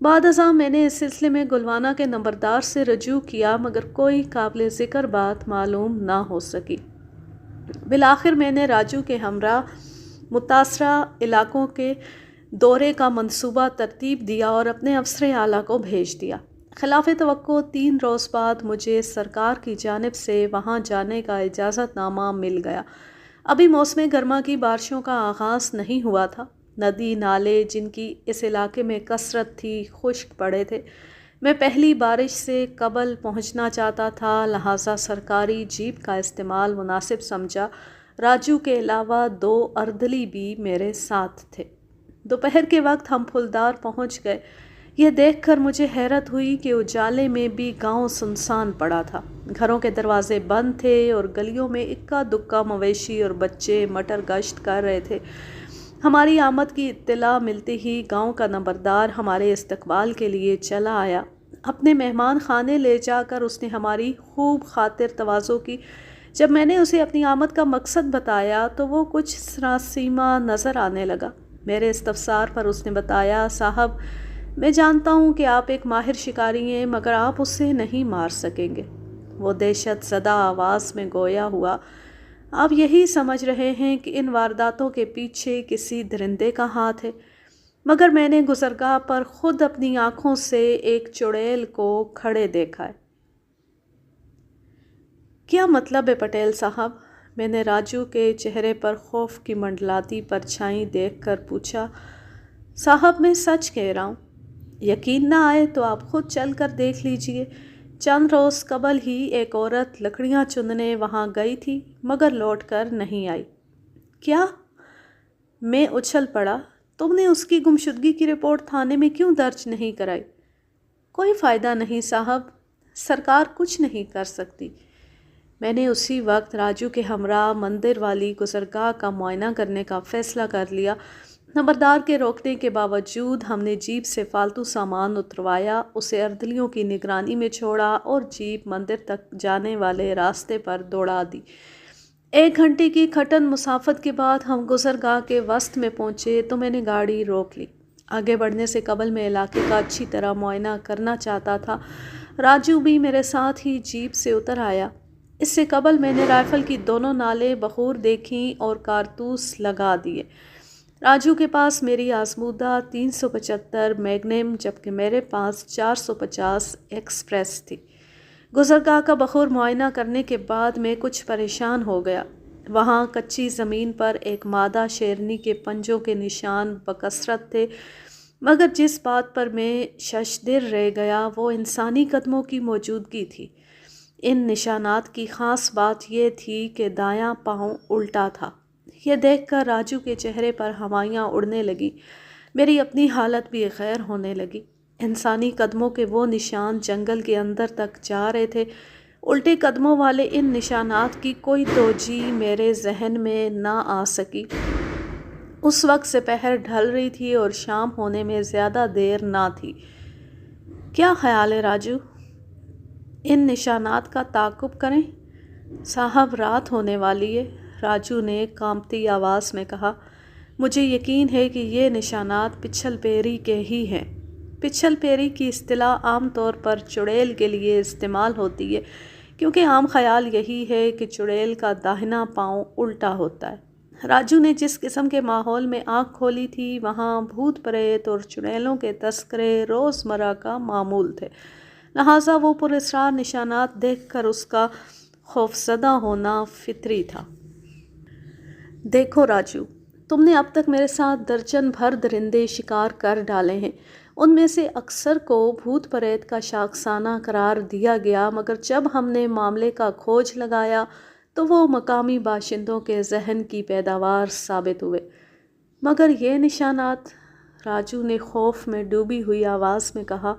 بعد ازاں میں نے اس سلسلے میں گلوانا کے نمبردار سے رجوع کیا مگر کوئی قابل ذکر بات معلوم نہ ہو سکی۔ بالآخر میں نے راجو کے ہمراہ متاثرہ علاقوں کے دورے کا منصوبہ ترتیب دیا اور اپنے افسر اعلیٰ کو بھیج دیا۔ خلاف توقع 3 روز بعد مجھے سرکار کی جانب سے وہاں جانے کا اجازت نامہ مل گیا۔ ابھی موسم گرما کی بارشوں کا آغاز نہیں ہوا تھا۔ ندی نالے جن کی اس علاقے میں کثرت تھی خشک پڑے تھے۔ میں پہلی بارش سے قبل پہنچنا چاہتا تھا، لہٰذا سرکاری جیپ کا استعمال مناسب سمجھا۔ راجو کے علاوہ 2 اردلی بھی میرے ساتھ تھے۔ دوپہر کے وقت ہم پھلدار پہنچ گئے۔ یہ دیکھ کر مجھے حیرت ہوئی کہ اجالے میں بھی گاؤں سنسان پڑا تھا۔ گھروں کے دروازے بند تھے اور گلیوں میں اکا دکا مویشی اور بچے مٹر گشت کر رہے تھے۔ ہماری آمد کی اطلاع ملتے ہی گاؤں کا نمبردار ہمارے استقبال کے لیے چلا آیا۔ اپنے مہمان خانے لے جا کر اس نے ہماری خوب خاطر تواضع کی۔ جب میں نے اسے اپنی آمد کا مقصد بتایا تو وہ کچھ سراسیمہ نظر آنے لگا۔ میرے استفسار پر اس نے بتایا، صاحب میں جانتا ہوں کہ آپ ایک ماہر شکاری ہیں مگر آپ اسے نہیں مار سکیں گے۔ وہ دہشت زدہ آواز میں گویا ہوا، آپ یہی سمجھ رہے ہیں کہ ان وارداتوں کے پیچھے کسی درندے کا ہاتھ ہے، مگر میں نے گزرگاہ پر خود اپنی آنکھوں سے ایک چڑیل کو کھڑے دیکھا ہے۔ کیا مطلب ہے پٹیل صاحب؟ میں نے راجو کے چہرے پر خوف کی منڈلاتی پرچھائی دیکھ کر پوچھا۔ صاحب میں سچ کہہ رہا ہوں، یقین نہ آئے تو آپ خود چل کر دیکھ لیجئے۔ چند روز قبل ہی ایک عورت لکڑیاں چننے وہاں گئی تھی مگر لوٹ کر نہیں آئی۔ کیا؟ میں اچھل پڑا۔ تم نے اس کی گمشدگی کی رپورٹ تھانے میں کیوں درج نہیں کرائی؟ کوئی فائدہ نہیں صاحب، سرکار کچھ نہیں کر سکتی۔ میں نے اسی وقت راجو کے ہمراہ مندر والی گزرگاہ کا معائنہ کرنے کا فیصلہ کر لیا۔ نمبردار کے روکنے کے باوجود ہم نے جیپ سے فالتو سامان اتروایا، اسے اردلیوں کی نگرانی میں چھوڑا اور جیپ مندر تک جانے والے راستے پر دوڑا دی۔ 1 گھنٹے کی کھٹن مسافت کے بعد ہم گزرگاہ کے وسط میں پہنچے تو میں نے گاڑی روک لی۔ آگے بڑھنے سے قبل میں علاقے کا اچھی طرح معائنہ کرنا چاہتا تھا۔ راجو بھی میرے ساتھ ہی جیپ سے اتر آیا۔ اس سے قبل میں نے رائفل کی دونوں نالیں بخور دیکھیں اور کارتوس لگا دیے۔ راجو کے پاس میری آزمودہ 375 میگنم جبکہ میرے پاس 450 ایکسپریس تھی۔ گزرگاہ کا بخور معائنہ کرنے کے بعد میں کچھ پریشان ہو گیا۔ وہاں کچی زمین پر ایک مادہ شیرنی کے پنجوں کے نشان بکثرت تھے، مگر جس بات پر میں ششدر رہ گیا وہ انسانی قدموں کی موجودگی تھی۔ ان نشانات کی خاص بات یہ تھی کہ دایاں پاؤں الٹا تھا۔ یہ دیکھ کر راجو کے چہرے پر ہوائیاں اڑنے لگی، میری اپنی حالت بھی غیر ہونے لگی۔ انسانی قدموں کے وہ نشان جنگل کے اندر تک جا رہے تھے۔ الٹے قدموں والے ان نشانات کی کوئی توجیہ میرے ذہن میں نہ آ سکی۔ اس وقت سپہر ڈھل رہی تھی اور شام ہونے میں زیادہ دیر نہ تھی۔ کیا خیال ہے راجو؟ ان نشانات کا تعاقب کریں؟ صاحب رات ہونے والی ہے، راجو نے کانپتی آواز میں کہا۔ مجھے یقین ہے کہ یہ نشانات پچھل پیری کے ہی ہیں۔ پچھل پیری کی اصطلاح عام طور پر چڑیل کے لیے استعمال ہوتی ہے کیونکہ عام خیال یہی ہے کہ چڑیل کا داہنا پاؤں الٹا ہوتا ہے۔ راجو نے جس قسم کے ماحول میں آنکھ کھولی تھی وہاں بھوت پریت اور چڑیلوں کے تذکرے روزمرہ کا معمول تھے، لہٰذا وہ پراسرار نشانات دیکھ کر اس کا خوفزدہ ہونا فطری تھا۔ دیکھو راجو، تم نے اب تک میرے ساتھ درجن بھر درندے شکار کر ڈالے ہیں۔ ان میں سے اکثر کو بھوت پریت کا شاخسانہ قرار دیا گیا، مگر جب ہم نے معاملے کا کھوج لگایا تو وہ مقامی باشندوں کے ذہن کی پیداوار ثابت ہوئے۔ مگر یہ نشانات؟ راجو نے خوف میں ڈوبی ہوئی آواز میں کہا۔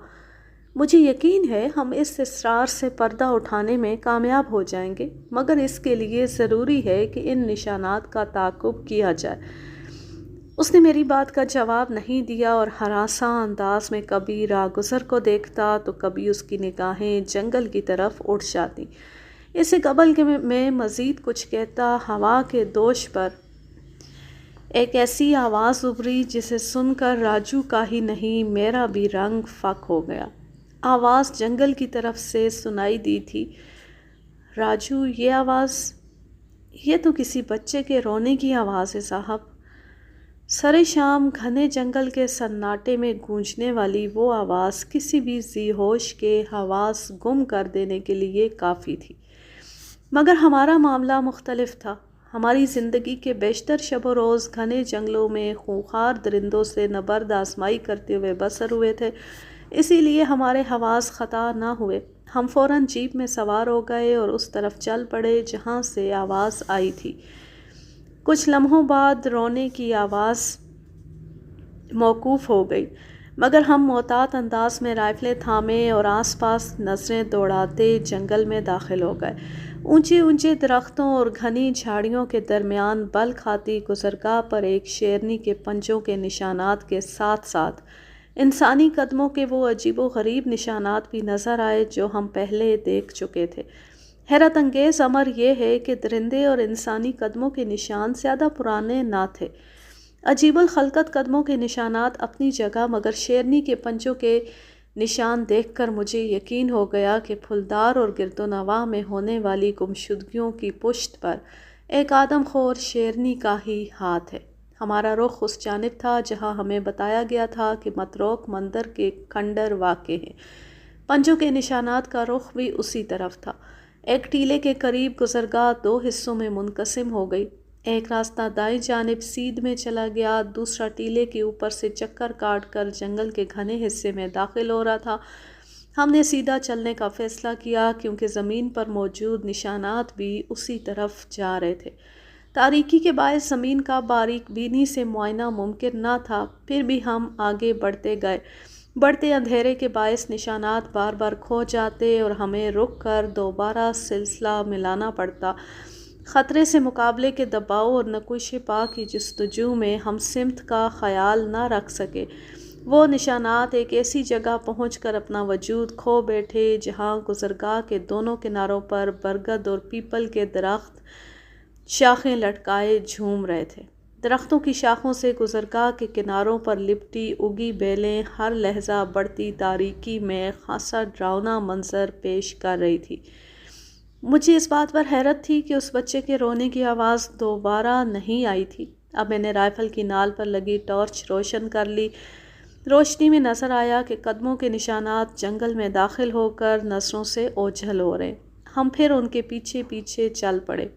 مجھے یقین ہے ہم اس اسرار سے پردہ اٹھانے میں کامیاب ہو جائیں گے، مگر اس کے لیے ضروری ہے کہ ان نشانات کا تعاقب کیا جائے۔ اس نے میری بات کا جواب نہیں دیا اور ہراساں انداز میں کبھی راہگزر کو دیکھتا تو کبھی اس کی نگاہیں جنگل کی طرف اٹھ جاتی۔ اس سے قبل کہ میں مزید کچھ کہتا، ہوا کے دوش پر ایک ایسی آواز ابھری جسے سن کر راجو کا ہی نہیں میرا بھی رنگ فک ہو گیا۔ آواز جنگل کی طرف سے سنائی دی تھی۔ راجو، یہ آواز، یہ تو کسی بچے کے رونے کی آواز ہے صاحب۔ سرے شام گھنے جنگل کے سناٹے میں گونجنے والی وہ آواز کسی بھی ذی ہوش کے حواس گم کر دینے کے لیے کافی تھی۔ مگر ہمارا معاملہ مختلف تھا۔ ہماری زندگی کے بیشتر شب و روز گھنے جنگلوں میں خونخوار درندوں سے نبرد آزمائی کرتے ہوئے بسر ہوئے تھے، اسی لیے ہمارے حواس خطا نہ ہوئے۔ ہم فوراً جیپ میں سوار ہو گئے اور اس طرف چل پڑے جہاں سے آواز آئی تھی۔ کچھ لمحوں بعد رونے کی آواز موقوف ہو گئی، مگر ہم محتاط انداز میں رائفلیں تھامے اور آس پاس نظریں دوڑاتے جنگل میں داخل ہو گئے۔ اونچے اونچے درختوں اور گھنی جھاڑیوں کے درمیان بل کھاتی گزرگاہ پر ایک شیرنی کے پنجوں کے نشانات کے ساتھ ساتھ انسانی قدموں کے وہ عجیب و غریب نشانات بھی نظر آئے جو ہم پہلے دیکھ چکے تھے۔ حیرت انگیز امر یہ ہے کہ درندے اور انسانی قدموں کے نشان زیادہ پرانے نہ تھے۔ عجیب الخلقت قدموں کے نشانات اپنی جگہ، مگر شیرنی کے پنجوں کے نشان دیکھ کر مجھے یقین ہو گیا کہ پھلدار اور گرد و نواح میں ہونے والی گمشدگیوں کی پشت پر ایک آدم خور شیرنی کا ہی ہاتھ ہے۔ ہمارا رخ اس جانب تھا جہاں ہمیں بتایا گیا تھا کہ متروک مندر کے کھنڈر واقع ہیں۔ پنجوں کے نشانات کا رخ بھی اسی طرف تھا۔ ایک ٹیلے کے قریب گزرگاہ دو حصوں میں منقسم ہو گئی۔ ایک راستہ دائیں جانب سیدھ میں چلا گیا، دوسرا ٹیلے کے اوپر سے چکر کاٹ کر جنگل کے گھنے حصے میں داخل ہو رہا تھا۔ ہم نے سیدھا چلنے کا فیصلہ کیا کیونکہ زمین پر موجود نشانات بھی اسی طرف جا رہے تھے۔ تاریکی کے باعث زمین کا باریک بینی سے معائنہ ممکن نہ تھا، پھر بھی ہم آگے بڑھتے گئے۔ بڑھتے اندھیرے کے باعث نشانات بار بار کھو جاتے اور ہمیں رک کر دوبارہ سلسلہ ملانا پڑتا۔ خطرے سے مقابلے کے دباؤ اور نقوش پا کی جستجو میں ہم سمت کا خیال نہ رکھ سکے۔ وہ نشانات ایک ایسی جگہ پہنچ کر اپنا وجود کھو بیٹھے جہاں گزرگاہ کے دونوں کناروں پر برگد اور پیپل کے درخت شاخیں لٹکائے جھوم رہے تھے۔ درختوں کی شاخوں سے گزرگاہ کے کناروں پر لپٹی اگی بیلیں ہر لحظہ بڑھتی تاریکی میں خاصا ڈراؤنا منظر پیش کر رہی تھی۔ مجھے اس بات پر حیرت تھی کہ اس بچے کے رونے کی آواز دوبارہ نہیں آئی تھی۔ اب میں نے رائفل کی نال پر لگی ٹارچ روشن کر لی۔ روشنی میں نظر آیا کہ قدموں کے نشانات جنگل میں داخل ہو کر نظروں سے اوجھل ہو رہے۔ ہم پھر ان کے پیچھے پیچھے چل پڑے۔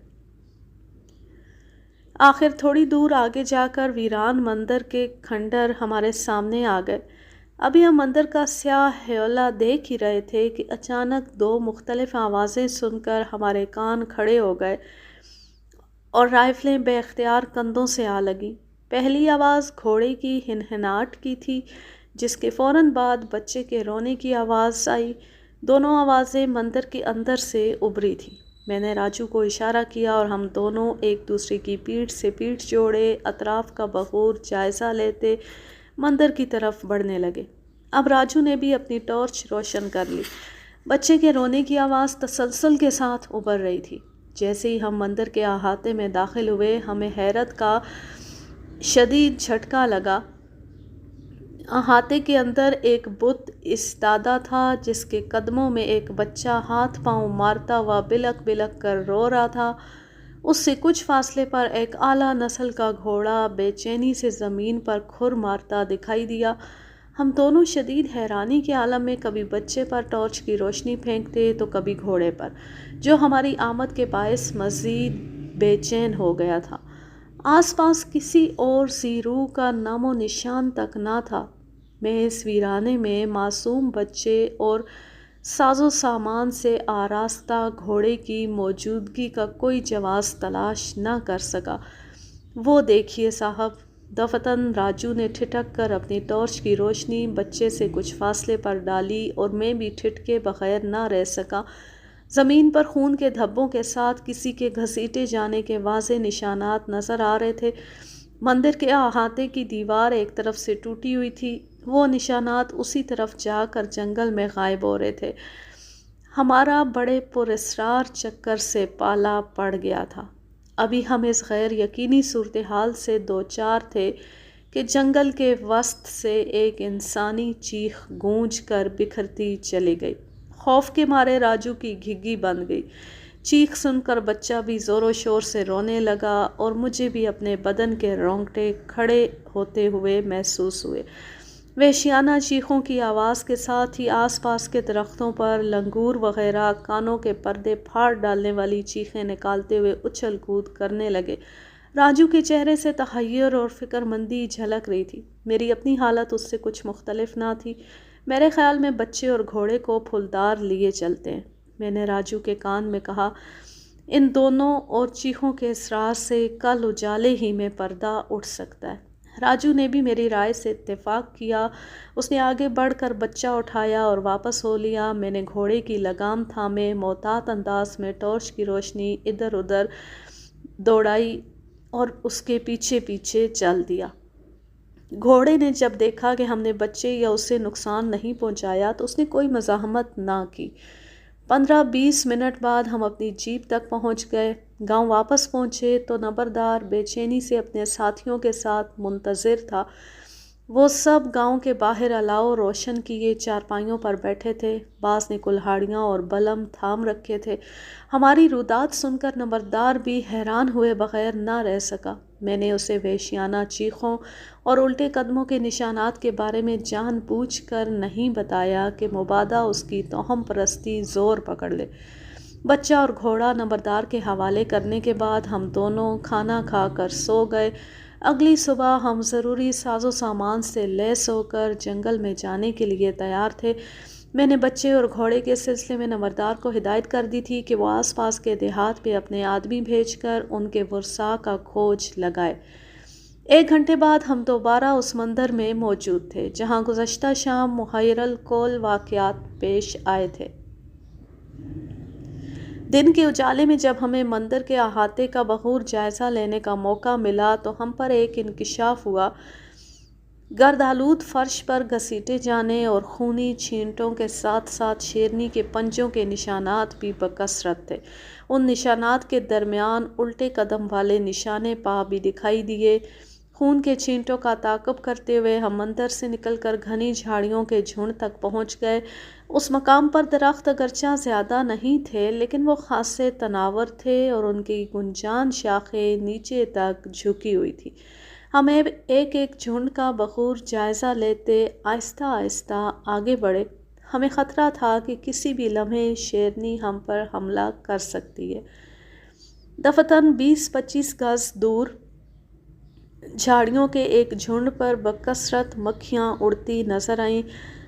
آخر تھوڑی دور آگے جا کر ویران مندر کے کھنڈر ہمارے سامنے آ گئے۔ ابھی ہم مندر کا سیاہ ہیولہ دیکھ ہی رہے تھے کہ اچانک دو مختلف آوازیں سن کر ہمارے کان کھڑے ہو گئے اور رائفلیں بے اختیار کندھوں سے آ لگیں۔ پہلی آواز گھوڑے کی ہنہناہٹ کی تھی، جس کے فوراً بعد بچے کے رونے کی آواز آئی۔ دونوں آوازیں مندر کے اندر سے ابھری تھیں۔ میں نے راجو کو اشارہ کیا اور ہم دونوں ایک دوسرے کی پیٹھ سے پیٹھ جوڑے اطراف کا بغور جائزہ لیتے مندر کی طرف بڑھنے لگے۔ اب راجو نے بھی اپنی ٹارچ روشن کر لی۔ بچے کے رونے کی آواز تسلسل کے ساتھ ابھر رہی تھی۔ جیسے ہی ہم مندر کے احاطے میں داخل ہوئے، ہمیں حیرت کا شدید جھٹکا لگا۔ احاطے کے اندر ایک بت ایستادہ تھا جس کے قدموں میں ایک بچہ ہاتھ پاؤں مارتا ہوا بلک بلک کر رو رہا تھا۔ اس سے کچھ فاصلے پر ایک اعلیٰ نسل کا گھوڑا بے چینی سے زمین پر کھر مارتا دکھائی دیا۔ ہم دونوں شدید حیرانی کے عالم میں کبھی بچے پر ٹارچ کی روشنی پھینکتے تو کبھی گھوڑے پر، جو ہماری آمد کے باعث مزید بے چین ہو گیا تھا۔ آس پاس کسی اور ذی روح کا نام و نشان تک نہ تھا۔ میں اس ویرانے میں معصوم بچے اور ساز و سامان سے آراستہ گھوڑے کی موجودگی کا کوئی جواز تلاش نہ کر سکا۔ وہ دیکھیے صاحب، دفتن راجو نے ٹھٹک کر اپنی ٹارچ کی روشنی بچے سے کچھ فاصلے پر ڈالی اور میں بھی ٹھٹکے بغیر نہ رہ سکا۔ زمین پر خون کے دھبوں کے ساتھ کسی کے گھسیٹے جانے کے واضح نشانات نظر آ رہے تھے۔ مندر کے احاطے کی دیوار ایک طرف سے ٹوٹی ہوئی تھی، وہ نشانات اسی طرف جا کر جنگل میں غائب ہو رہے تھے۔ ہمارا بڑے پراسرار چکر سے پالا پڑ گیا تھا۔ ابھی ہم اس غیر یقینی صورتحال سے دوچار تھے کہ جنگل کے وسط سے ایک انسانی چیخ گونج کر بکھرتی چلی گئی۔ خوف کے مارے راجو کی گھگی بند گئی۔ چیخ سن کر بچہ بھی زور و شور سے رونے لگا اور مجھے بھی اپنے بدن کے رونگٹے کھڑے ہوتے ہوئے محسوس ہوئے۔ وحشیانہ چیخوں کی آواز کے ساتھ ہی آس پاس کے درختوں پر لنگور وغیرہ کانوں کے پردے پھاڑ ڈالنے والی چیخیں نکالتے ہوئے اچھل کود کرنے لگے۔ راجو کے چہرے سے تحیر اور فکر مندی جھلک رہی تھی۔ میری اپنی حالت اس سے کچھ مختلف نہ تھی۔ میرے خیال میں بچے اور گھوڑے کو پھولدار لیے چلتے ہیں۔ میں نے راجو کے کان میں کہا، ان دونوں اور چیخوں کے اسرار سے کل اجالے ہی میں پردہ اٹھ سکتا ہے۔ راجو نے بھی میری رائے سے اتفاق کیا۔ اس نے آگے بڑھ کر بچہ اٹھایا اور واپس ہو لیا۔ میں نے گھوڑے کی لگام تھامے محتاط انداز میں ٹارچ کی روشنی ادھر ادھر دوڑائی اور اس کے پیچھے پیچھے چل دیا۔ گھوڑے نے جب دیکھا کہ ہم نے بچے یا اسے نقصان نہیں پہنچایا تو اس نے کوئی مزاحمت نہ کی۔ 15-20 منٹ بعد ہم اپنی جیپ تک پہنچ گئے۔ گاؤں واپس پہنچے تو نمبردار بے چینی سے اپنے ساتھیوں کے ساتھ منتظر تھا۔ وہ سب گاؤں کے باہر الاؤ روشن کیے چارپائیوں پر بیٹھے تھے۔ بعض نے کلہاڑیاں اور بلم تھام رکھے تھے۔ ہماری روداد سن کر نمبردار بھی حیران ہوئے بغیر نہ رہ سکا۔ میں نے اسے وحشیانہ چیخوں اور الٹے قدموں کے نشانات کے بارے میں جان بوجھ کر نہیں بتایا کہ مبادا اس کی توہم پرستی زور پکڑ لے۔ بچہ اور گھوڑا نمبردار کے حوالے کرنے کے بعد ہم دونوں کھانا کھا کر سو گئے۔ اگلی صبح ہم ضروری ساز و سامان سے لیس ہو کر جنگل میں جانے کے لیے تیار تھے۔ میں نے بچے اور گھوڑے کے سلسلے میں نمبردار کو ہدایت کر دی تھی کہ وہ آس پاس کے دیہات پہ اپنے آدمی بھیج کر ان کے ورثاء کا کھوج لگائے۔ 1 گھنٹے بعد ہم دوبارہ اس مندر میں موجود تھے جہاں گزشتہ شام محیر الکول واقعات پیش آئے تھے۔ دن کے اجالے میں جب ہمیں مندر کے احاطے کا بغور جائزہ لینے کا موقع ملا تو ہم پر ایک انکشاف ہوا۔ گرد آلود فرش پر گھسیٹے جانے اور خونی چھینٹوں کے ساتھ ساتھ شیرنی کے پنجوں کے نشانات بھی بکثرت تھے۔ ان نشانات کے درمیان الٹے قدم والے نشانے پا بھی دکھائی دیے۔ خون کے چھینٹوں کا تعاقب کرتے ہوئے ہم مندر سے نکل کر گھنی جھاڑیوں کے جھنڈ تک پہنچ گئے۔ اس مقام پر درخت اگرچہ زیادہ نہیں تھے لیکن وہ خاصے تناور تھے اور ان کی گنجان شاخیں نیچے تک جھکی ہوئی تھی۔ ہمیں ایک ایک جھنڈ کا بغور جائزہ لیتے آہستہ آہستہ آگے بڑھے۔ ہمیں خطرہ تھا کہ کسی بھی لمحے شیرنی ہم پر حملہ کر سکتی ہے۔ دفتن 20-25 گز دور جھاڑیوں کے ایک جھنڈ پر بکثرت مکھیاں اڑتی نظر آئیں۔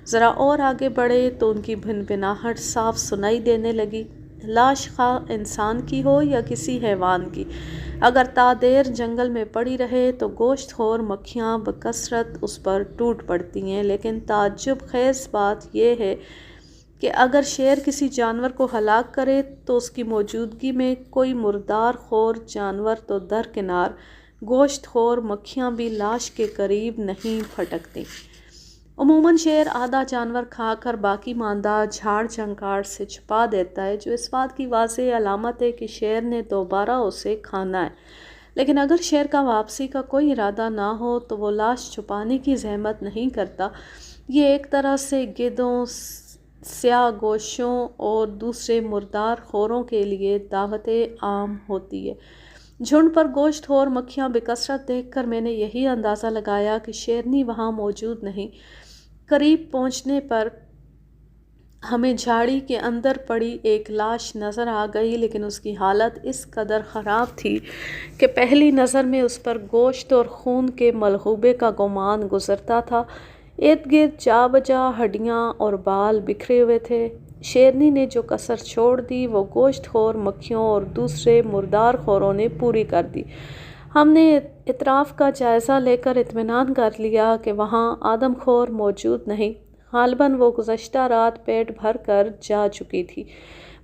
ذرا اور آگے بڑھے تو ان کی بھنبھناہٹ صاف سنائی دینے لگی۔ لاش خواہ انسان کی ہو یا کسی حیوان کی، اگر تا دیر جنگل میں پڑی رہے تو گوشت خور مکھیاں بکثرت اس پر ٹوٹ پڑتی ہیں۔ لیکن تعجب خیز بات یہ ہے کہ اگر شیر کسی جانور کو ہلاک کرے تو اس کی موجودگی میں کوئی مردار خور جانور تو درکنار، گوشت خور مکھیاں بھی لاش کے قریب نہیں پھٹکتی۔ عموماً شیر آدھا جانور کھا کر باقی ماندہ جھاڑ جھنکاڑ سے چھپا دیتا ہے، جو اس بات کی واضح علامت ہے کہ شیر نے دوبارہ اسے کھانا ہے۔ لیکن اگر شیر کا واپسی کا کوئی ارادہ نہ ہو تو وہ لاش چھپانے کی زحمت نہیں کرتا۔ یہ ایک طرح سے گدھوں، سیاہ گوشوں اور دوسرے مردار خوروں کے لیے دعوت عام ہوتی ہے۔ جھنڈ پر گوشت خور مکھیاں بکثرت دیکھ کر میں نے یہی اندازہ لگایا کہ شیرنی وہاں موجود نہیں۔ قریب پہنچنے پر ہمیں جھاڑی کے اندر پڑی ایک لاش نظر آ گئی، لیکن اس کی حالت اس قدر خراب تھی کہ پہلی نظر میں اس پر گوشت اور خون کے ملغوبے کا گمان گزرتا تھا۔ ارد گرد جا بجا ہڈیاں اور بال بکھرے ہوئے تھے۔ شیرنی نے جو کسر چھوڑ دی وہ گوشت خور مکھیوں اور دوسرے مردار خوروں نے پوری کر دی۔ ہم نے اطراف کا جائزہ لے کر اطمینان کر لیا کہ وہاں آدم خور موجود نہیں۔ غالباً وہ گزشتہ رات پیٹ بھر کر جا چکی تھی۔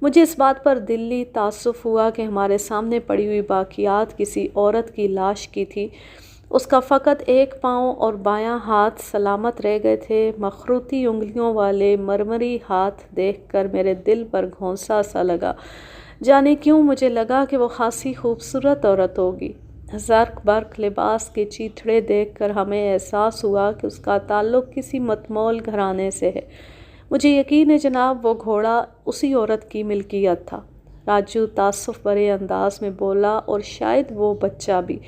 مجھے اس بات پر دلی تأسف ہوا کہ ہمارے سامنے پڑی ہوئی باقیات کسی عورت کی لاش کی تھی۔ اس کا فقط ایک پاؤں اور بایاں ہاتھ سلامت رہ گئے تھے۔ مخروطی انگلیوں والے مرمری ہاتھ دیکھ کر میرے دل پر گھونسا سا لگا۔ جانے کیوں مجھے لگا کہ وہ خاصی خوبصورت عورت ہوگی۔ زرق برق لباس کے چیتھڑے دیکھ کر ہمیں احساس ہوا کہ اس کا تعلق کسی متمول گھرانے سے ہے۔ مجھے یقین ہے جناب وہ گھوڑا اسی عورت کی ملکیت تھا۔ راجو تعصف بھرے انداز میں بولا، اور شاید وہ بچہ بھی،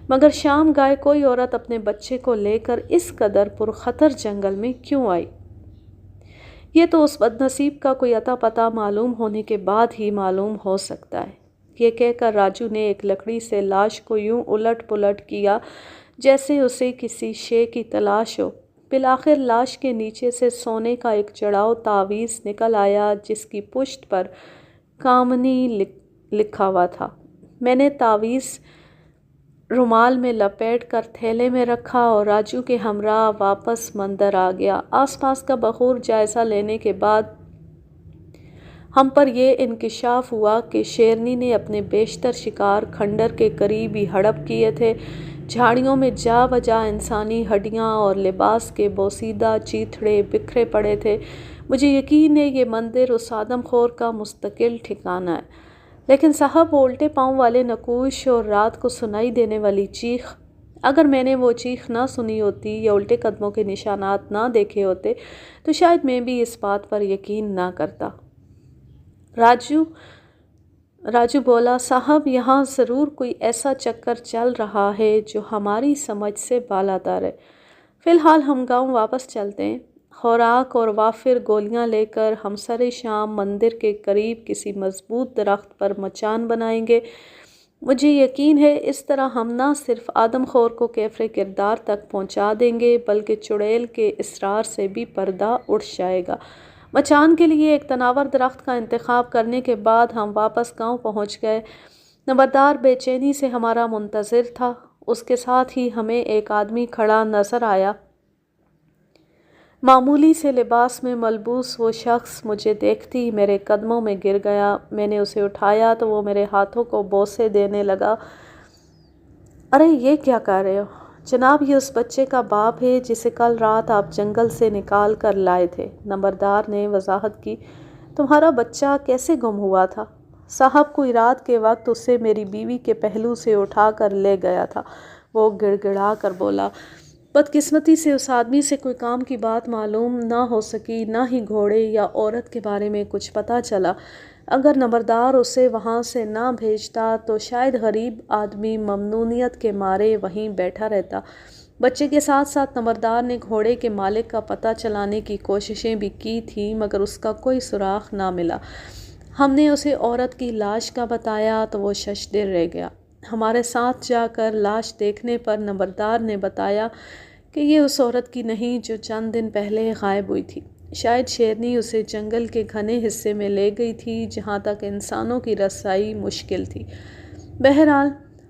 مگر شام گائے کوئی عورت اپنے بچے کو لے کر اس قدر پرخطر جنگل میں کیوں آئی؟ یہ تو اس بد نصیب کا کوئی اتا پتہ معلوم ہونے کے بعد ہی معلوم ہو سکتا ہے۔ یہ کہہ کر راجو نے ایک لکڑی سے لاش کو یوں الٹ پلٹ کیا جیسے اسے کسی شے کی تلاش ہو۔ بالآخر لاش کے نیچے سے سونے کا ایک چڑھاؤ تعویذ نکل آیا جس کی پشت پر کامنی لکھا ہوا تھا۔ میں نے تعویذ رومال میں لپیٹ کر تھیلے میں رکھا اور راجو کے ہمراہ واپس مندر آ گیا۔ آس پاس کا بخور جائزہ لینے کے بعد ہم پر یہ انکشاف ہوا کہ شیرنی نے اپنے بیشتر شکار کھنڈر کے قریب ہی ہڑپ کیے تھے۔ جھاڑیوں میں جا بجا انسانی ہڈیاں اور لباس کے بوسیدہ چیتھڑے بکھرے پڑے تھے۔ مجھے یقین ہے یہ مندر اس آدم خور کا مستقل ٹھکانہ ہے۔ لیکن صاحب، وہ الٹے پاؤں والے نقوش اور رات کو سنائی دینے والی چیخ، اگر میں نے وہ چیخ نہ سنی ہوتی یا الٹے قدموں کے نشانات نہ دیکھے ہوتے تو شاید میں بھی اس بات پر یقین نہ کرتا۔ راجو بولا، صاحب یہاں ضرور کوئی ایسا چکر چل رہا ہے جو ہماری سمجھ سے بالاتر ہے۔ فی الحال ہم گاؤں واپس چلتے ہیں۔ خوراک اور وافر گولیاں لے کر ہم سر شام مندر کے قریب کسی مضبوط درخت پر مچان بنائیں گے۔ مجھے یقین ہے اس طرح ہم نہ صرف آدم خور کو کیفر کردار تک پہنچا دیں گے بلکہ چڑیل کے اصرار سے بھی پردہ اٹھ جائے گا۔ مچان کے لیے ایک تناور درخت کا انتخاب کرنے کے بعد ہم واپس گاؤں پہنچ گئے۔ نمبردار بے چینی سے ہمارا منتظر تھا۔ اس کے ساتھ ہی ہمیں ایک آدمی کھڑا نظر آیا۔ معمولی سے لباس میں ملبوس وہ شخص مجھے دیکھتے ہی میرے قدموں میں گر گیا۔ میں نے اسے اٹھایا تو وہ میرے ہاتھوں کو بوسے دینے لگا۔ ارے یہ کیا کر رہے ہو؟ جناب یہ اس بچے کا باپ ہے جسے کل رات آپ جنگل سے نکال کر لائے تھے، نمبردار نے وضاحت کی۔ تمہارا بچہ کیسے گم ہوا تھا؟ صاحب کوئی رات کے وقت اسے میری بیوی کے پہلو سے اٹھا کر لے گیا تھا، وہ گڑ گڑا کر بولا۔ بدقسمتی سے اس آدمی سے کوئی کام کی بات معلوم نہ ہو سکی، نہ ہی گھوڑے یا عورت کے بارے میں کچھ پتہ چلا۔ اگر نمبردار اسے وہاں سے نہ بھیجتا تو شاید غریب آدمی ممنونیت کے مارے وہیں بیٹھا رہتا۔ بچے کے ساتھ ساتھ نمبردار نے گھوڑے کے مالک کا پتہ چلانے کی کوششیں بھی کی تھیں مگر اس کا کوئی سراغ نہ ملا۔ ہم نے اسے عورت کی لاش کا بتایا تو وہ ششدر رہ گیا۔ ہمارے ساتھ جا کر لاش دیکھنے پر نمبردار نے بتایا کہ یہ اس عورت کی نہیں جو چند دن پہلے غائب ہوئی تھی۔ شاید شیرنی اسے جنگل کے گھنے حصے میں لے گئی تھی جہاں تک انسانوں کی رسائی مشکل تھی۔ بہرحال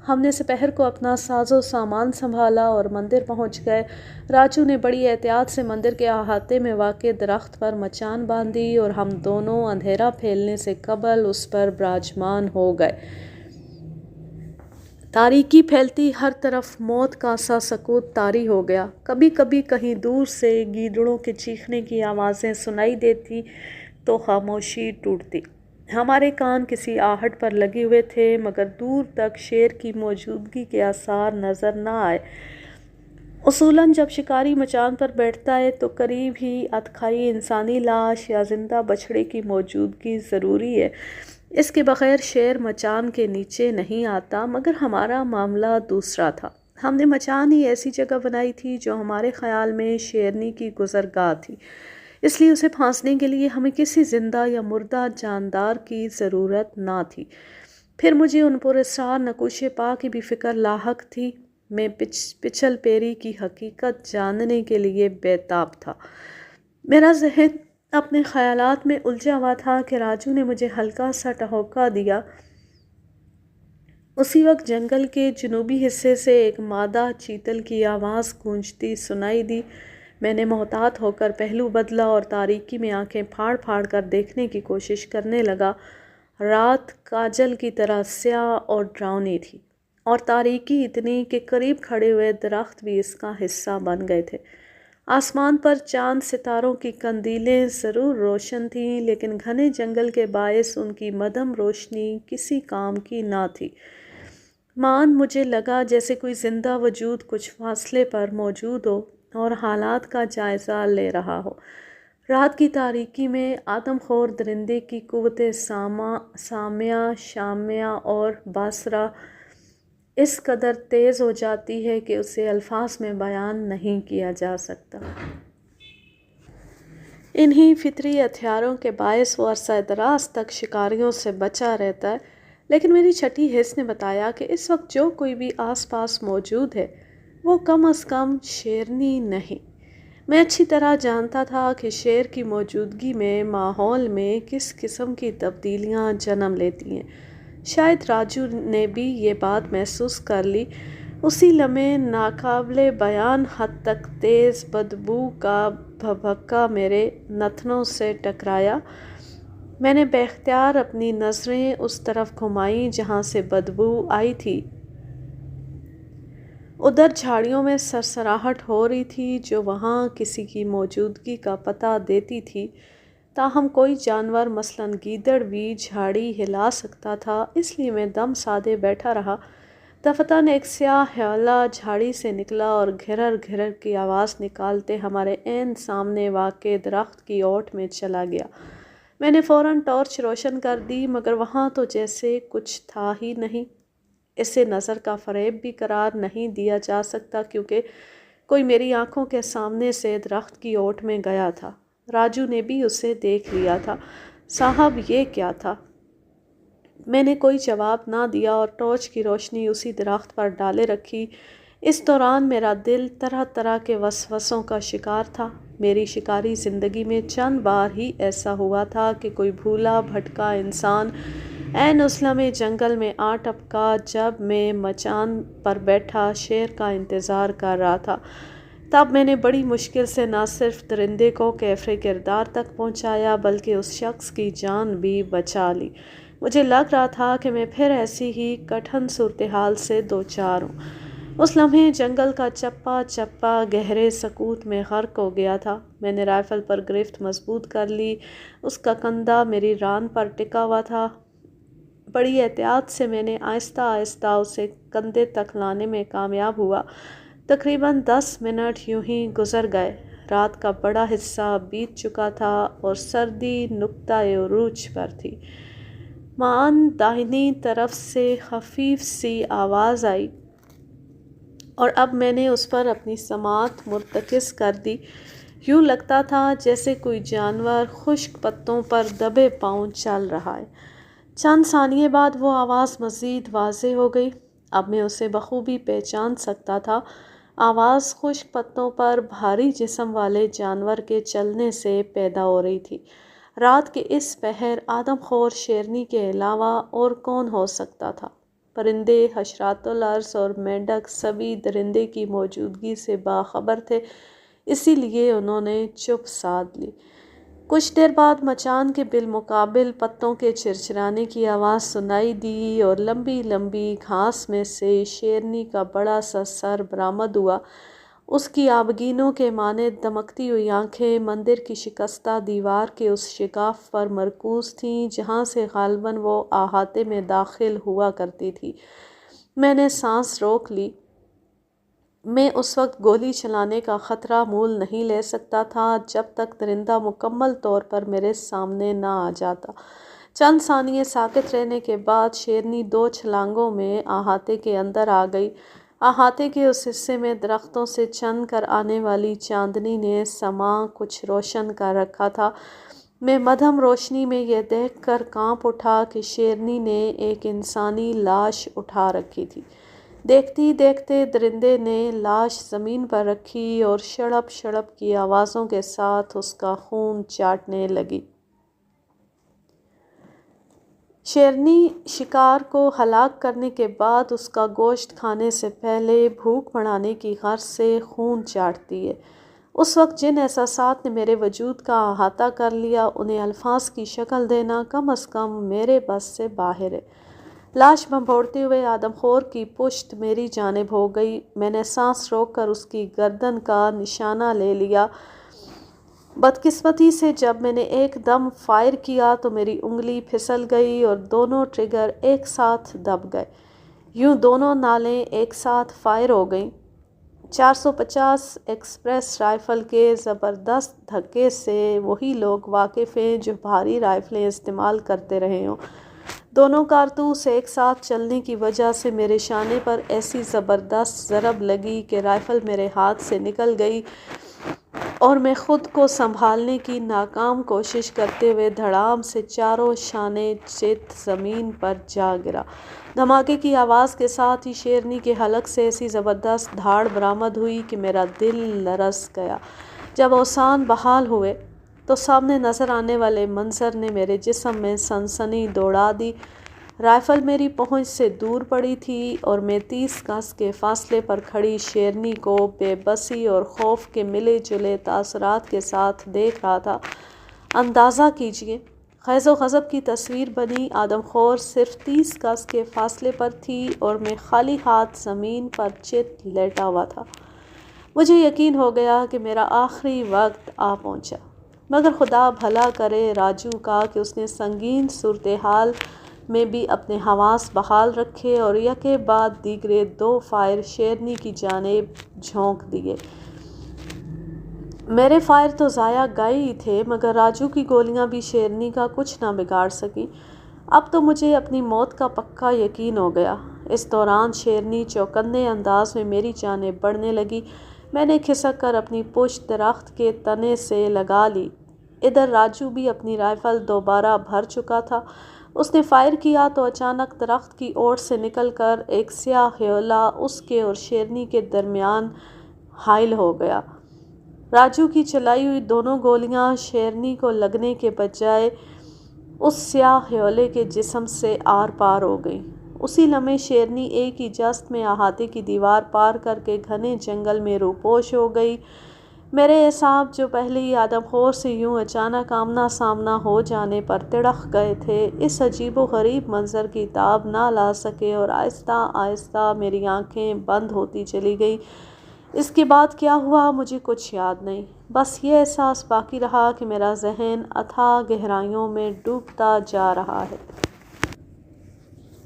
ہم نے سپہر کو اپنا ساز و سامان سنبھالا اور مندر پہنچ گئے۔ راجو نے بڑی احتیاط سے مندر کے احاطے میں واقع درخت پر مچان باندھی اور ہم دونوں اندھیرا پھیلنے سے قبل اس پر براجمان ہو گئے۔ تاریکی پھیلتی ہر طرف موت کا سا سکوت طاری ہو گیا۔ کبھی کبھی کہیں دور سے گیدڑوں کے چیخنے کی آوازیں سنائی دیتی تو خاموشی ٹوٹتی۔ ہمارے کان کسی آہٹ پر لگے ہوئے تھے مگر دور تک شیر کی موجودگی کے آثار نظر نہ آئے۔ اصولاً جب شکاری مچان پر بیٹھتا ہے تو قریب ہی ادکھائی انسانی لاش یا زندہ بچھڑے کی موجودگی ضروری ہے۔ اس کے بغیر شیر مچان کے نیچے نہیں آتا، مگر ہمارا معاملہ دوسرا تھا۔ ہم نے مچان ہی ایسی جگہ بنائی تھی جو ہمارے خیال میں شیرنی کی گزرگاہ تھی، اس لیے اسے پھانسنے کے لیے ہمیں کسی زندہ یا مردہ جاندار کی ضرورت نہ تھی۔ پھر مجھے ان پراسرار نقوش پا کی بھی فکر لاحق تھی۔ میں پچھل پیری کی حقیقت جاننے کے لیے بیتاب تھا۔ میرا ذہن اپنے خیالات میں الجھا ہوا تھا کہ راجو نے مجھے ہلکا سا ٹھہوکا دیا۔ اسی وقت جنگل کے جنوبی حصے سے ایک مادہ چیتل کی آواز گونجتی سنائی دی۔ میں نے محتاط ہو کر پہلو بدلا اور تاریکی میں آنکھیں پھاڑ پھاڑ کر دیکھنے کی کوشش کرنے لگا۔ رات کاجل کی طرح سیاہ اور ڈراؤنی تھی اور تاریکی اتنی کہ قریب کھڑے ہوئے درخت بھی اس کا حصہ بن گئے تھے۔ آسمان پر چاند ستاروں کی قندیلیں ضرور روشن تھیں، لیکن گھنے جنگل کے باعث ان کی مدھم روشنی کسی کام کی نہ تھی۔ مجھے لگا جیسے کوئی زندہ وجود کچھ فاصلے پر موجود ہو اور حالات کا جائزہ لے رہا ہو۔ رات کی تاریکی میں آدم خور درندے کی قوت سامعہ، شامعہ اور باصرہ اس قدر تیز ہو جاتی ہے کہ اسے الفاظ میں بیان نہیں کیا جا سکتا۔ انہی فطری ہتھیاروں کے باعث وہ عرصہ دراز تک شکاریوں سے بچا رہتا ہے، لیکن میری چھٹی حس نے بتایا کہ اس وقت جو کوئی بھی آس پاس موجود ہے وہ کم از کم شیرنی نہیں۔ میں اچھی طرح جانتا تھا کہ شیر کی موجودگی میں ماحول میں کس قسم کی تبدیلیاں جنم لیتی ہیں۔ شاید راجو نے بھی یہ بات محسوس کر لی۔ اسی لمحے ناقابل بیان حد تک تیز بدبو کا بھبکا میرے نتنوں سے ٹکرایا۔ میں نے بے اختیار اپنی نظریں اس طرف گھمائیں جہاں سے بدبو آئی تھی۔ ادھر جھاڑیوں میں سرسراہٹ ہو رہی تھی جو وہاں کسی کی موجودگی کا پتہ دیتی تھی، تاہم کوئی جانور مثلاً گیدڑ بھی جھاڑی ہلا سکتا تھا، اس لیے میں دم سادے بیٹھا رہا۔ دفتن ایک سیاہ حیولہ جھاڑی سے نکلا اور گھرر گھرر کی آواز نکالتے ہمارے عین سامنے واقع درخت کی اوٹ میں چلا گیا۔ میں نے فوراً ٹارچ روشن کر دی، مگر وہاں تو جیسے کچھ تھا ہی نہیں۔ اسے نظر کا فریب بھی قرار نہیں دیا جا سکتا کیونکہ کوئی میری آنکھوں کے سامنے سے درخت کی اوٹ میں گیا تھا۔ راجو نے بھی اسے دیکھ لیا تھا۔ صاحب یہ کیا تھا؟ میں نے کوئی جواب نہ دیا اور ٹارچ کی روشنی اسی درخت پر ڈالے رکھی۔ اس دوران میرا دل طرح طرح کے وسوسوں کا شکار تھا۔ میری شکاری زندگی میں چند بار ہی ایسا ہوا تھا کہ کوئی بھولا بھٹکا انسان عین اس لمحے جنگل میں آ ٹپکا جب میں مچان پر بیٹھا شیر کا انتظار کر رہا تھا۔ تب میں نے بڑی مشکل سے نہ صرف درندے کو کیفر کردار تک پہنچایا بلکہ اس شخص کی جان بھی بچا لی۔ مجھے لگ رہا تھا کہ میں پھر ایسی ہی کٹھن صورتحال سے دوچار ہوں۔ اس لمحے جنگل کا چپا چپا گہرے سکوت میں غرق ہو گیا تھا۔ میں نے رائفل پر گرفت مضبوط کر لی۔ اس کا کندھا میری ران پر ٹکا ہوا تھا۔ بڑی احتیاط سے میں نے آہستہ آہستہ اسے کندھے تک لانے میں کامیاب ہوا۔ تقریباً 10 منٹ یوں ہی گزر گئے۔ رات کا بڑا حصہ بیت چکا تھا اور سردی نقطۂ عروج پر تھی۔ داہنی طرف سے خفیف سی آواز آئی اور اب میں نے اس پر اپنی سماعت مرتکز کر دی۔ یوں لگتا تھا جیسے کوئی جانور خشک پتوں پر دبے پاؤں چل رہا ہے۔ چند ثانیے بعد وہ آواز مزید واضح ہو گئی۔ اب میں اسے بخوبی پہچان سکتا تھا۔ آواز خشک پتوں پر بھاری جسم والے جانور کے چلنے سے پیدا ہو رہی تھی۔ رات کے اس پہر آدم خور شیرنی کے علاوہ اور کون ہو سکتا تھا؟ پرندے، حشرات الارض اور مینڈک سبھی درندے کی موجودگی سے باخبر تھے، اسی لیے انہوں نے چپ سادھ لی۔ کچھ دیر بعد مچان کے بالمقابل پتوں کے چرچرانے کی آواز سنائی دی اور لمبی لمبی گھاس میں سے شیرنی کا بڑا سا سر برآمد ہوا۔ اس کی آبگینوں کے مانند دمکتی ہوئی آنکھیں مندر کی شکستہ دیوار کے اس شگاف پر مرکوز تھیں جہاں سے غالباً وہ احاطے میں داخل ہوا کرتی تھی۔ میں نے سانس روک لی۔ میں اس وقت گولی چلانے کا خطرہ مول نہیں لے سکتا تھا جب تک درندہ مکمل طور پر میرے سامنے نہ آ جاتا۔ چند ثانیے ساکت رہنے کے بعد شیرنی 2 چھلانگوں میں احاطے کے اندر آ گئی۔ احاطے کے اس حصے میں درختوں سے چن کر آنے والی چاندنی نے سماں کچھ روشن کر رکھا تھا۔ میں مدھم روشنی میں یہ دیکھ کر کانپ اٹھا کہ شیرنی نے ایک انسانی لاش اٹھا رکھی تھی۔ دیکھتے ہی دیکھتے درندے نے لاش زمین پر رکھی اور شڑپ شڑپ کی آوازوں کے ساتھ اس کا خون چاٹنے لگی۔ شیرنی شکار کو ہلاک کرنے کے بعد اس کا گوشت کھانے سے پہلے بھوک بڑھانے کی غرض سے خون چاٹتی ہے۔ اس وقت جن احساسات نے میرے وجود کا احاطہ کر لیا انہیں الفاظ کی شکل دینا کم از کم میرے بس سے باہر ہے۔ لاش بھنبوڑتے ہوئے آدم خور کی پشت میری جانب ہو گئی۔ میں نے سانس روک کر اس کی گردن کا نشانہ لے لیا۔ بدقسمتی سے جب میں نے ایک دم فائر کیا تو میری انگلی پھسل گئی اور دونوں ٹریگر ایک ساتھ دب گئے۔ یوں دونوں نالیں ایک ساتھ فائر ہو گئیں۔ 450 ایکسپریس رائفل کے زبردست دھکے سے وہی لوگ واقف ہیں جو بھاری رائفلیں استعمال کرتے رہے ہوں۔ دونوں کارتوس ایک ساتھ چلنے کی وجہ سے میرے شانے پر ایسی زبردست ضرب لگی کہ رائفل میرے ہاتھ سے نکل گئی اور میں خود کو سنبھالنے کی ناکام کوشش کرتے ہوئے دھڑام سے چاروں شانے چت زمین پر جا گرا۔ دھماکے کی آواز کے ساتھ ہی شیرنی کے حلق سے ایسی زبردست دھاڑ برآمد ہوئی کہ میرا دل لرز گیا۔ جب اوسان بحال ہوئے تو سامنے نظر آنے والے منظر نے میرے جسم میں سنسنی دوڑا دی۔ رائفل میری پہنچ سے دور پڑی تھی اور میں 30 گز کے فاصلے پر کھڑی شیرنی کو بے بسی اور خوف کے ملے جلے تاثرات کے ساتھ دیکھ رہا تھا۔ اندازہ کیجیے، خیز و غضب کی تصویر بنی۔ آدم خور صرف 30 گز کے فاصلے پر تھی اور میں خالی ہاتھ زمین پر چت لیٹا ہوا تھا۔ مجھے یقین ہو گیا کہ میرا آخری وقت آ پہنچا، مگر خدا بھلا کرے راجو کا کہ اس نے سنگین صورتحال میں بھی اپنے حواس بحال رکھے اور یکے بعد دیگرے 2 فائر شیرنی کی جانب جھونک دیے۔ میرے فائر تو ضائع گئے ہی تھے مگر راجو کی گولیاں بھی شیرنی کا کچھ نہ بگاڑ سکیں۔ اب تو مجھے اپنی موت کا پکا یقین ہو گیا۔ اس دوران شیرنی چوکنے انداز میں میری جانب بڑھنے لگی۔ میں نے کھسک کر اپنی پشت درخت کے تنے سے لگا لی۔ ادھر راجو بھی اپنی رائفل دوبارہ بھر چکا تھا۔ اس نے فائر کیا تو اچانک درخت کی اوٹ سے نکل کر ایک سیاہ ہیولا اس کے اور شیرنی کے درمیان حائل ہو گیا۔ راجو کی چلائی ہوئی دونوں گولیاں شیرنی کو لگنے کے بجائے اس سیاہ ہیولے کے جسم سے آر پار ہو گئیں۔ اسی لمحے شیرنی ایک ہی جست میں احاطے کی دیوار پار کر کے گھنے جنگل میں روپوش ہو گئی۔ میرے اعصاب جو پہلے ہی آدم خور سے یوں اچانک آمنا سامنا ہو جانے پر تڑخ گئے تھے، اس عجیب و غریب منظر کی تاب نہ لا سکے اور آہستہ آہستہ میری آنکھیں بند ہوتی چلی گئیں۔ اس کے بعد کیا ہوا مجھے کچھ یاد نہیں، بس یہ احساس باقی رہا کہ میرا ذہن اتھاہ گہرائیوں میں ڈوبتا جا رہا ہے۔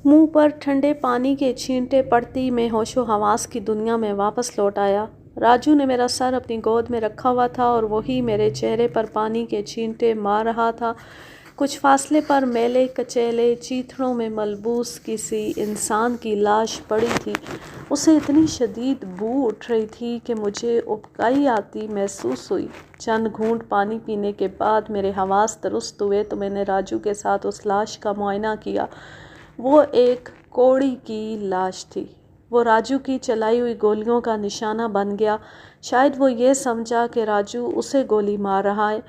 منہ پر ٹھنڈے پانی کے چھینٹے پڑتی میں ہوش و حواس کی دنیا میں واپس لوٹ آیا۔ راجو نے میرا سر اپنی گود میں رکھا ہوا تھا اور وہی میرے چہرے پر پانی کے چھینٹے مار رہا تھا۔ کچھ فاصلے پر میلے کچیلے چیتڑوں میں ملبوس کسی انسان کی لاش پڑی تھی۔ اسے اتنی شدید بو اٹھ رہی تھی کہ مجھے ابکائی آتی محسوس ہوئی۔ چند گھونٹ پانی پینے کے بعد میرے حواس درست ہوئے تو میں نے راجو کے ساتھ اس لاش کا معائنہ کیا۔ وہ ایک کوڑی کی لاش تھی۔ وہ راجو کی چلائی ہوئی گولیوں کا نشانہ بن گیا۔ شاید وہ یہ سمجھا کہ راجو اسے گولی مار رہا ہے۔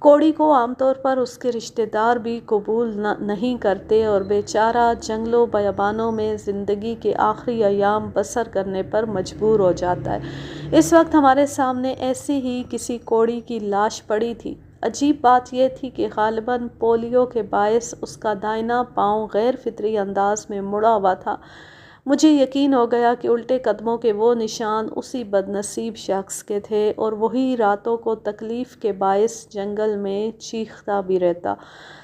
کوڑی کو عام طور پر اس کے رشتہ دار بھی قبول نہیں کرتے اور بیچارہ جنگلوں بیابانوں میں زندگی کے آخری ایام بسر کرنے پر مجبور ہو جاتا ہے۔ اس وقت ہمارے سامنے ایسی ہی کسی کوڑی کی لاش پڑی تھی۔ عجیب بات یہ تھی کہ غالباً پولیو کے باعث اس کا دائنا پاؤں غیر فطری انداز میں مڑا ہوا تھا۔ مجھے یقین ہو گیا کہ الٹے قدموں کے وہ نشان اسی بد نصیب شخص کے تھے اور وہی راتوں کو تکلیف کے باعث جنگل میں چیختا بھی رہتا۔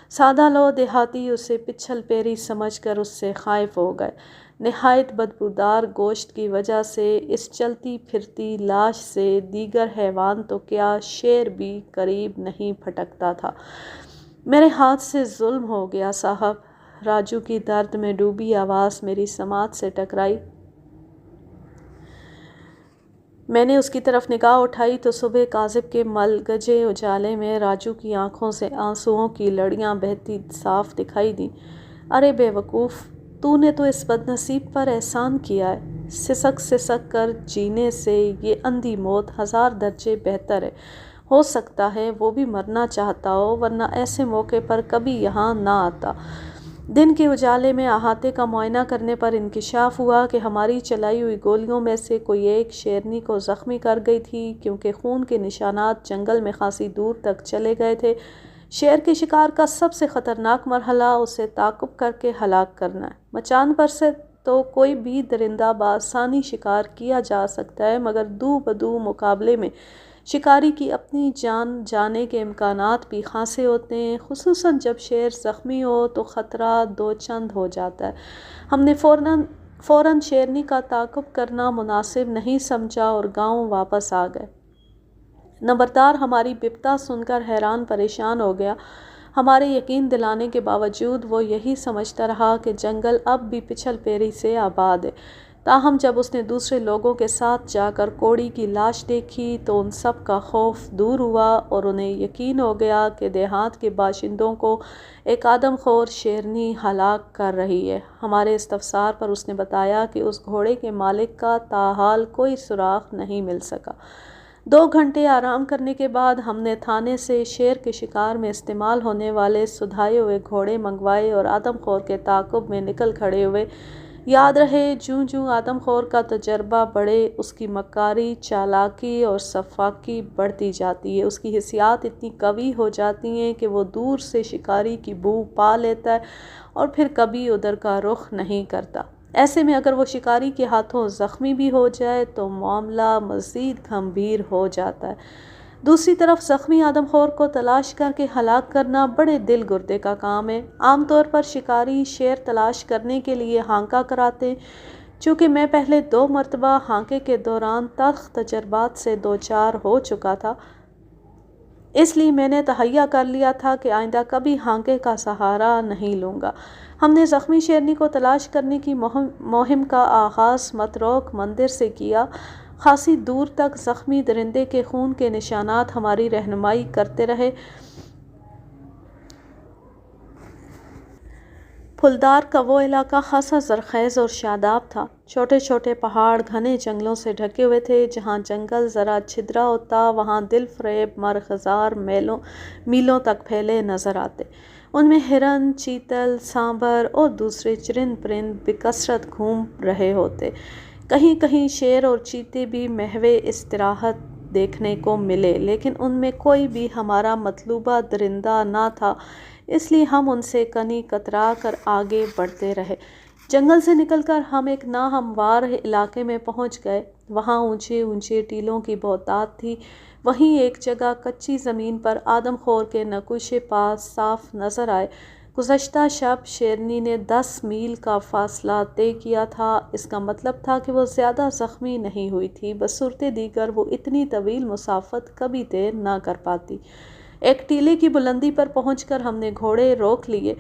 سادہ لو دیہاتی اسے پچھل پیری سمجھ کر اس سے خائف ہو گئے۔ نہایت بدبودار گوشت کی وجہ سے اس چلتی پھرتی لاش سے دیگر حیوان تو کیا شیر بھی قریب نہیں پھٹکتا تھا۔ میرے ہاتھ سے ظلم ہو گیا صاحب۔ راجو کی درد میں ڈوبی آواز میری سماعت سے ٹکرائی۔ میں نے اس کی طرف نگاہ اٹھائی تو صبح کاذب کے ملگجے اجالے میں راجو کی آنکھوں سے آنسوؤں کی لڑیاں بہتی صاف دکھائی دیں۔ ارے بے وقوف، تو نے تو اس بد نصیب پر احسان کیا ہے۔ سسک سسک کر جینے سے یہ اندھی موت 1000 درجے بہتر ہے۔ ہو سکتا ہے وہ بھی مرنا چاہتا ہو ورنہ ایسے موقع پر کبھی یہاں نہ آتا۔ دن کے اجالے میں احاطے کا معائنہ کرنے پر انکشاف ہوا کہ ہماری چلائی ہوئی گولیوں میں سے کوئی ایک شیرنی کو زخمی کر گئی تھی۔ کیونکہ خون کے نشانات جنگل میں خاصی دور تک چلے گئے تھے، شیر کے شکار کا سب سے خطرناک مرحلہ اسے تعاقب کر کے ہلاک کرنا ہے۔ مچان پر سے تو کوئی بھی درندہ بآسانی شکار کیا جا سکتا ہے، مگر دو بدو مقابلے میں شکاری کی اپنی جان جانے کے امکانات بھی خاصے ہوتے ہیں، خصوصاً جب شیر زخمی ہو تو خطرہ دو چند ہو جاتا ہے۔ ہم نے فوراً شیرنی کا تعاقب کرنا مناسب نہیں سمجھا اور گاؤں واپس آ گئے۔ نمبردار ہماری بپتا سن کر حیران پریشان ہو گیا۔ ہمارے یقین دلانے کے باوجود وہ یہی سمجھتا رہا کہ جنگل اب بھی پچھل پیری سے آباد ہے۔ تاہم جب اس نے دوسرے لوگوں کے ساتھ جا کر کوڑی کی لاش دیکھی تو ان سب کا خوف دور ہوا اور انہیں یقین ہو گیا کہ دیہات کے باشندوں کو ایک آدم خور شیرنی ہلاک کر رہی ہے۔ ہمارے استفسار پر اس نے بتایا کہ اس گھوڑے کے مالک کا تاحال کوئی سراغ نہیں مل سکا۔ 2 گھنٹے آرام کرنے کے بعد ہم نے تھانے سے شیر کے شکار میں استعمال ہونے والے سدھائے ہوئے گھوڑے منگوائے اور آدم خور کے تعاقب میں نکل کھڑے ہوئے۔ یاد رہے، جوں جوں آدم خور کا تجربہ بڑھے، اس کی مکاری، چالاکی اور سفاکی بڑھتی جاتی ہے۔ اس کی حسیات اتنی قوی ہو جاتی ہیں کہ وہ دور سے شکاری کی بو پا لیتا ہے اور پھر کبھی ادھر کا رخ نہیں کرتا۔ ایسے میں اگر وہ شکاری کے ہاتھوں زخمی بھی ہو جائے تو معاملہ مزید گھمبیر ہو جاتا ہے۔ دوسری طرف زخمی آدم خور کو تلاش کر کے ہلاک کرنا بڑے دل گردے کا کام ہے۔ عام طور پر شکاری شیر تلاش کرنے کے لیے ہانکا کراتے۔ چونکہ میں پہلے 2 مرتبہ ہانکے کے دوران تلخ تجربات سے دوچار ہو چکا تھا، اس لیے میں نے تہیہ کر لیا تھا کہ آئندہ کبھی ہانکے کا سہارا نہیں لوں گا۔ ہم نے زخمی شیرنی کو تلاش کرنے کی مہم کا آغاز متروک مندر سے کیا۔ خاصی دور تک زخمی درندے کے خون کے نشانات ہماری رہنمائی کرتے رہے۔ پھلدار کا وہ علاقہ خاصا زرخیز اور شاداب تھا۔ چھوٹے چھوٹے پہاڑ گھنے جنگلوں سے ڈھکے ہوئے تھے۔ جہاں جنگل ذرا چھدرا ہوتا وہاں دل فریب مرغزار میلوں تک پھیلے نظر آتے۔ ان میں ہرن، چیتل، سانبر اور دوسرے چرند پرند بکثرت گھوم رہے ہوتے۔ کہیں کہیں شیر اور چیتے بھی محو استراحت دیکھنے کو ملے، لیکن ان میں کوئی بھی ہمارا مطلوبہ درندہ نہ تھا، اس لیے ہم ان سے کنی کترا کر آگے بڑھتے رہے۔ جنگل سے نکل کر ہم ایک ناہموار علاقے میں پہنچ گئے۔ وہاں اونچے اونچے ٹیلوں کی بہتات تھی۔ وہیں ایک جگہ کچی زمین پر آدم خور کے نقوش پا صاف نظر آئے۔ گزشتہ شب شیرنی نے 10 میل کا فاصلہ طے کیا تھا۔ اس کا مطلب تھا کہ وہ زیادہ زخمی نہیں ہوئی تھی، بصورت دیگر وہ اتنی طویل مسافت کبھی طے نہ کر پاتی۔ ایک ٹیلے کی بلندی پر پہنچ کر ہم نے گھوڑے روک لیے۔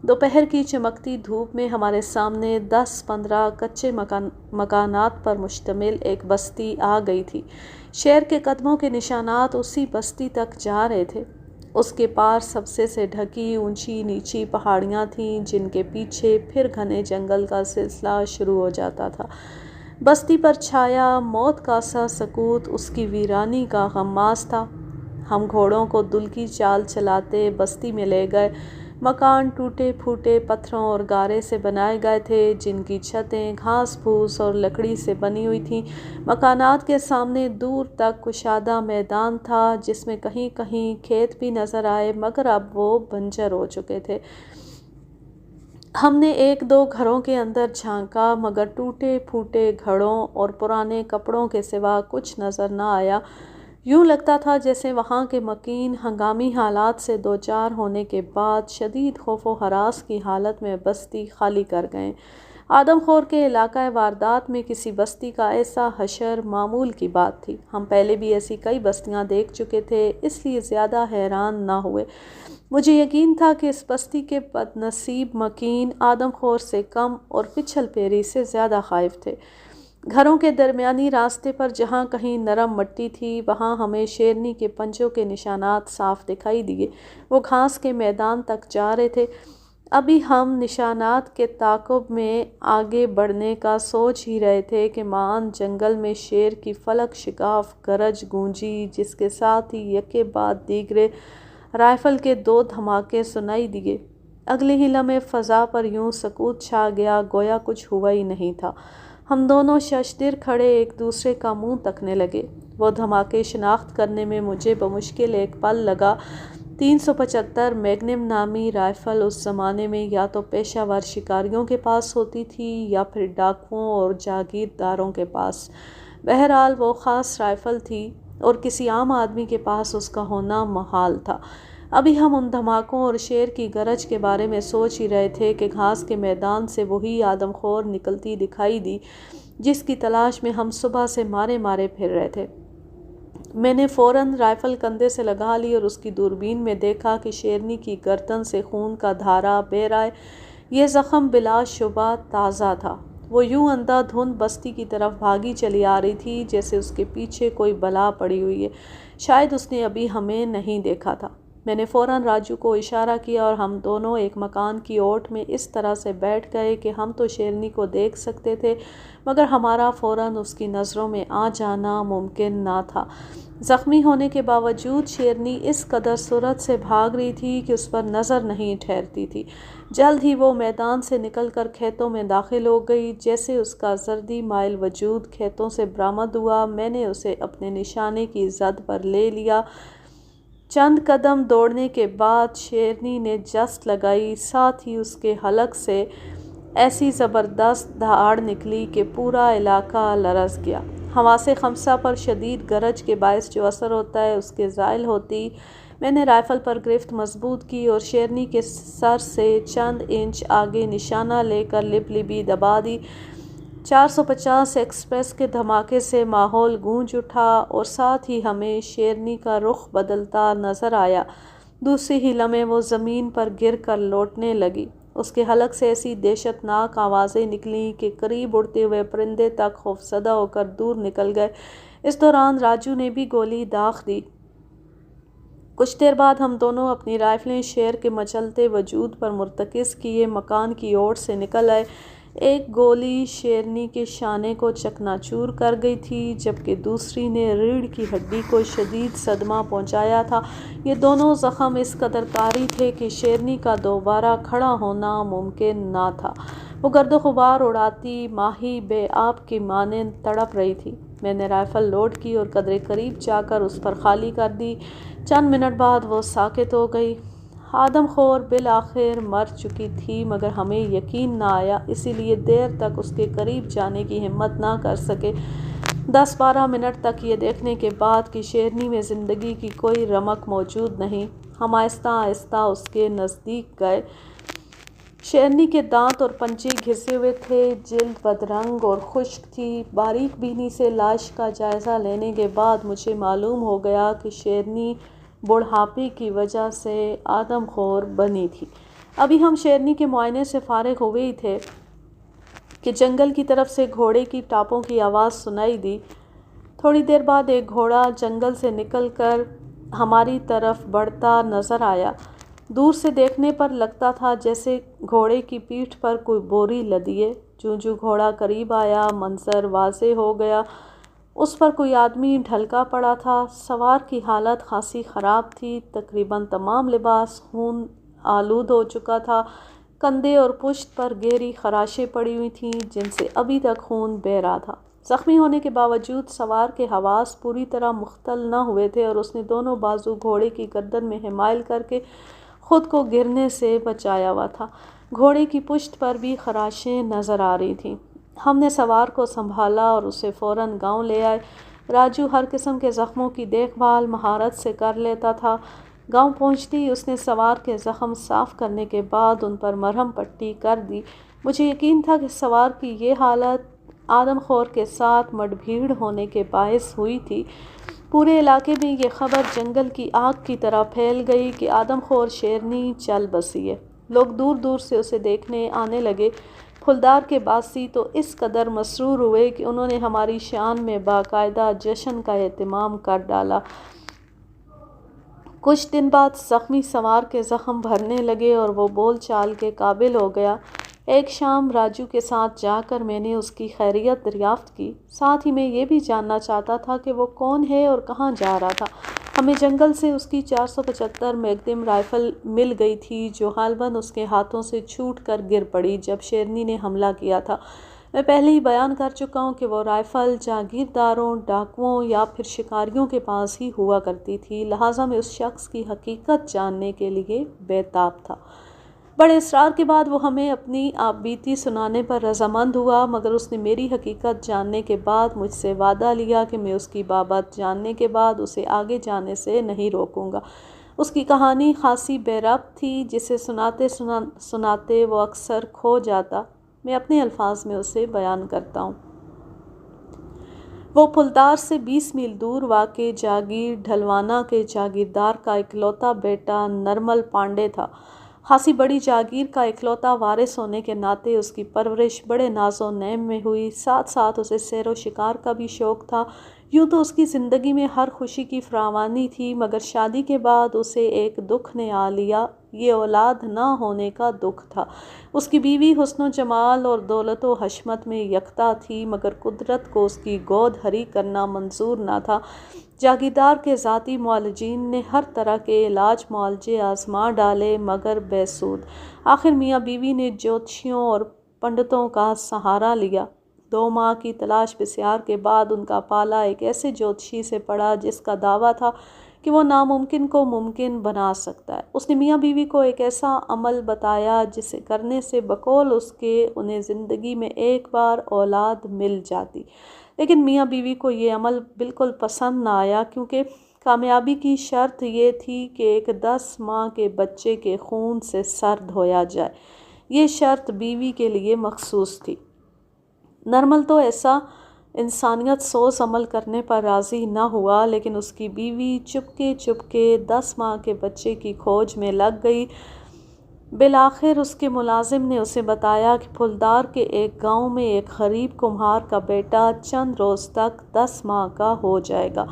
دوپہر کی چمکتی دھوپ میں ہمارے سامنے 10-15 کچے مکانات پر مشتمل ایک بستی آ گئی تھی۔ شیر کے قدموں کے نشانات اسی بستی تک جا رہے تھے۔ اس کے پار سبزے سے ڈھکی اونچی نیچی پہاڑیاں تھیں، جن کے پیچھے پھر گھنے جنگل کا سلسلہ شروع ہو جاتا تھا۔ بستی پر چھایا موت کا سا سکوت اس کی ویرانی کا غماز تھا۔ ہم گھوڑوں کو دل کی چال چلاتے بستی میں لے گئے۔ مکان ٹوٹے پھوٹے پتھروں اور گارے سے بنائے گئے تھے، جن کی چھتیں گھاس پھوس اور لکڑی سے بنی ہوئی تھیں۔ مکانات کے سامنے دور تک کشادہ میدان تھا، جس میں کہیں کہیں کھیت بھی نظر آئے، مگر اب وہ بنجر ہو چکے تھے۔ ہم نے 1-2 گھروں کے اندر جھانکا، مگر ٹوٹے پھوٹے گھروں اور پرانے کپڑوں کے سوا کچھ نظر نہ آیا۔ یوں لگتا تھا جیسے وہاں کے مکین ہنگامی حالات سے دوچار ہونے کے بعد شدید خوف و ہراس کی حالت میں بستی خالی کر گئے۔ آدم خور کے علاقہ واردات میں کسی بستی کا ایسا حشر معمول کی بات تھی۔ ہم پہلے بھی ایسی کئی بستیاں دیکھ چکے تھے، اس لیے زیادہ حیران نہ ہوئے۔ مجھے یقین تھا کہ اس بستی کے بد نصیب مکین آدم خور سے کم اور پچھل پیری سے زیادہ خائف تھے۔ گھروں کے درمیانی راستے پر جہاں کہیں نرم مٹی تھی، وہاں ہمیں شیرنی کے پنجوں کے نشانات صاف دکھائی دیے۔ وہ گھاس کے میدان تک جا رہے تھے۔ ابھی ہم نشانات کے تعاقب میں آگے بڑھنے کا سوچ ہی رہے تھے کہ معاً جنگل میں شیر کی فلک شگاف گرج گونجی، جس کے ساتھ ہی یکے بعد دیگرے رائفل کے 2 دھماکے سنائی دیے۔ اگلے ہی لمحے فضا پر یوں سکوت چھا گیا گویا کچھ ہوا ہی نہیں تھا۔ ہم دونوں ششدر کھڑے ایک دوسرے کا منہ تکنے لگے۔ وہ دھماکے شناخت کرنے میں مجھے بمشکل ایک پل لگا۔ 375 میگنم نامی رائفل اس زمانے میں یا تو پیشہ ور شکاریوں کے پاس ہوتی تھی یا پھر ڈاکوؤں اور جاگیرداروں کے پاس۔ بہرحال وہ خاص رائفل تھی اور کسی عام آدمی کے پاس اس کا ہونا محال تھا۔ ابھی ہم ان دھماکوں اور شیر کی گرج کے بارے میں سوچ ہی رہے تھے کہ گھاس کے میدان سے وہی آدم خور نکلتی دکھائی دی جس کی تلاش میں ہم صبح سے مارے مارے پھر رہے تھے۔ میں نے فوراً رائفل کندھے سے لگا لی اور اس کی دوربین میں دیکھا کہ شیرنی کی گردن سے خون کا دھارا بہہ رہا ہے۔ یہ زخم بلا شبہ تازہ تھا۔ وہ یوں اندھا دھند بستی کی طرف بھاگی چلی آ رہی تھی جیسے اس کے پیچھے کوئی بلا پڑی ہوئی ہے۔ شاید اس نے ابھی ہمیں نہیں دیکھا تھا۔ میں نے فوراً راجو کو اشارہ کیا اور ہم دونوں ایک مکان کی اوٹ میں اس طرح سے بیٹھ گئے کہ ہم تو شیرنی کو دیکھ سکتے تھے مگر ہمارا فوراً اس کی نظروں میں آ جانا ممکن نہ تھا۔ زخمی ہونے کے باوجود شیرنی اس قدر سرعت سے بھاگ رہی تھی کہ اس پر نظر نہیں ٹھہرتی تھی۔ جلد ہی وہ میدان سے نکل کر کھیتوں میں داخل ہو گئی۔ جیسے اس کا زردی مائل وجود کھیتوں سے برآمد ہوا میں نے اسے اپنے نشانے کی زد پر لے لیا۔ چند قدم دوڑنے کے بعد شیرنی نے جست لگائی، ساتھ ہی اس کے حلق سے ایسی زبردست دھاڑ نکلی کہ پورا علاقہ لرز گیا۔ حواس خمسہ پر شدید گرج کے باعث جو اثر ہوتا ہے اس کے زائل ہوتی میں نے رائفل پر گرفت مضبوط کی اور شیرنی کے سر سے چند انچ آگے نشانہ لے کر لب لبی دبا دی۔ 450 ایکسپریس کے دھماکے سے ماحول گونج اٹھا اور ساتھ ہی ہمیں شیرنی کا رخ بدلتا نظر آیا۔ دوسری ہی لمحے وہ زمین پر گر کر لوٹنے لگی۔ اس کے حلق سے ایسی دہشت ناک آوازیں نکلیں کہ قریب اڑتے ہوئے پرندے تک خوفزدہ ہو کر دور نکل گئے۔ اس دوران راجو نے بھی گولی داغ دی۔ کچھ دیر بعد ہم دونوں اپنی رائفلیں شیر کے مچلتے وجود پر مرتکز کیے مکان کی اوٹ سے نکل آئے۔ ایک گولی شیرنی کے شانے کو چکنا چور کر گئی تھی جبکہ دوسری نے ریڑھ کی ہڈی کو شدید صدمہ پہنچایا تھا۔ یہ دونوں زخم اس قدر کاری تھے کہ شیرنی کا دوبارہ کھڑا ہونا ممکن نہ تھا۔ وہ گرد و غبار اڑاتی ماہی بے آب کی مانند تڑپ رہی تھی۔ میں نے رائفل لوڈ کی اور قدرے قریب جا کر اس پر خالی کر دی۔ چند منٹ بعد وہ ساکت ہو گئی۔ آدم خور بالآخر مر چکی تھی مگر ہمیں یقین نہ آیا، اسی لیے دیر تک اس کے قریب جانے کی ہمت نہ کر سکے۔ 10-12 منٹ تک یہ دیکھنے کے بعد کہ شیرنی میں زندگی کی کوئی رمق موجود نہیں، ہم آہستہ آہستہ اس کے نزدیک گئے۔ شیرنی کے دانت اور پنجے گھسے ہوئے تھے، جلد بدرنگ اور خشک تھی۔ باریک بینی سے لاش کا جائزہ لینے کے بعد مجھے معلوم ہو گیا کہ شیرنی بڑھاپے کی وجہ سے آدم خور بنی تھی۔ ابھی ہم شیرنی کے معائنے سے فارغ ہوئے ہی تھے کہ جنگل کی طرف سے گھوڑے کی ٹاپوں کی آواز سنائی دی۔ تھوڑی دیر بعد ایک گھوڑا جنگل سے نکل کر ہماری طرف بڑھتا نظر آیا۔ دور سے دیکھنے پر لگتا تھا جیسے گھوڑے کی پیٹھ پر کوئی بوری لدی ہے۔ جوں جوں گھوڑا قریب آیا منظر واضح ہو گیا۔ اس پر کوئی آدمی ڈھلکا پڑا تھا۔ سوار کی حالت خاصی خراب تھی، تقریباً تمام لباس خون آلود ہو چکا تھا۔ کندھے اور پشت پر گہری خراشیں پڑی ہوئی تھیں جن سے ابھی تک خون بہہ رہا تھا۔ زخمی ہونے کے باوجود سوار کے حواس پوری طرح مختل نہ ہوئے تھے اور اس نے دونوں بازو گھوڑے کی گردن میں حمائل کر کے خود کو گرنے سے بچایا ہوا تھا۔ گھوڑے کی پشت پر بھی خراشیں نظر آ رہی تھیں۔ ہم نے سوار کو سنبھالا اور اسے فوراً گاؤں لے آئے۔ راجو ہر قسم کے زخموں کی دیکھ بھال مہارت سے کر لیتا تھا۔ گاؤں پہنچتے ہی اس نے سوار کے زخم صاف کرنے کے بعد ان پر مرہم پٹی کر دی۔ مجھے یقین تھا کہ سوار کی یہ حالت آدم خور کے ساتھ مڈ بھیڑ ہونے کے باعث ہوئی تھی۔ پورے علاقے میں یہ خبر جنگل کی آگ کی طرح پھیل گئی کہ آدم خور شیرنی چل بسی ہے۔ لوگ دور دور سے اسے دیکھنے آنے لگے۔ پھلدار کے باسی تو اس قدر مسرور ہوئے کہ انہوں نے ہماری شان میں باقاعدہ جشن کا اہتمام کر ڈالا۔ کچھ دن بعد زخمی سوار کے زخم بھرنے لگے اور وہ بول چال کے قابل ہو گیا۔ ایک شام راجو کے ساتھ جا کر میں نے اس کی خیریت دریافت کی، ساتھ ہی میں یہ بھی جاننا چاہتا تھا کہ وہ کون ہے اور کہاں جا رہا تھا۔ ہمیں جنگل سے اس کی 475 میگنم رائفل مل گئی تھی جو غالباً اس کے ہاتھوں سے چھوٹ کر گر پڑی جب شیرنی نے حملہ کیا تھا۔ میں پہلے ہی بیان کر چکا ہوں کہ وہ رائفل جاگیرداروں، ڈاکوؤں یا پھر شکاریوں کے پاس ہی ہوا کرتی تھی، لہٰذا میں اس شخص کی حقیقت جاننے کے لیے بیتاب تھا۔ بڑے اصرار کے بعد وہ ہمیں اپنی آپ بیتی سنانے پر رضامند ہوا، مگر اس نے میری حقیقت جاننے کے بعد مجھ سے وعدہ لیا کہ میں اس کی بابت جاننے کے بعد اسے آگے جانے سے نہیں روکوں گا۔ اس کی کہانی خاصی بے ربط تھی، جسے سناتے سناتے وہ اکثر کھو جاتا۔ میں اپنے الفاظ میں اسے بیان کرتا ہوں۔ وہ پھلدار سے 20 میل دور واقع جاگیر ڈھلوانا کے جاگیردار کا اکلوتا بیٹا نرمل پانڈے تھا۔ خاصی بڑی جاگیر کا اکلوتا وارث ہونے کے ناطے اس کی پرورش بڑے ناز و نعم میں ہوئی، ساتھ ساتھ اسے سیر و شکار کا بھی شوق تھا۔ یوں تو اس کی زندگی میں ہر خوشی کی فراوانی تھی، مگر شادی کے بعد اسے ایک دکھ نے آ لیا، یہ اولاد نہ ہونے کا دکھ تھا۔ اس کی بیوی حسن و جمال اور دولت و حشمت میں یکتا تھی، مگر قدرت کو اس کی گود ہری کرنا منظور نہ تھا۔ جاگیردار کے ذاتی معالجین نے ہر طرح کے علاج معالجے آزما ڈالے، مگر بے سود۔ آخر میاں بیوی نے جوتشیوں اور پنڈتوں کا سہارا لیا۔ 2 ماہ کی تلاش بسیار کے بعد ان کا پالا ایک ایسے جوتشی سے پڑا جس کا دعویٰ تھا کہ وہ ناممکن کو ممکن بنا سکتا ہے۔ اس نے میاں بیوی کو ایک ایسا عمل بتایا جسے کرنے سے بقول اس کے انہیں زندگی میں ایک بار اولاد مل جاتی، لیکن میاں بیوی کو یہ عمل بالکل پسند نہ آیا، کیونکہ کامیابی کی شرط یہ تھی کہ ایک 10 ماہ کے بچے کے خون سے سر دھویا جائے۔ یہ شرط بیوی کے لیے مخصوص تھی۔ نرمل تو ایسا انسانیت سوز عمل کرنے پر راضی نہ ہوا، لیکن اس کی بیوی چپکے 10 ماہ کے بچے کی کھوج میں لگ گئی۔ بالآخر اس کے ملازم نے اسے بتایا کہ پھلدار کے ایک گاؤں میں ایک غریب کمہار کا بیٹا چند روز تک 10 ماہ کا ہو جائے گا۔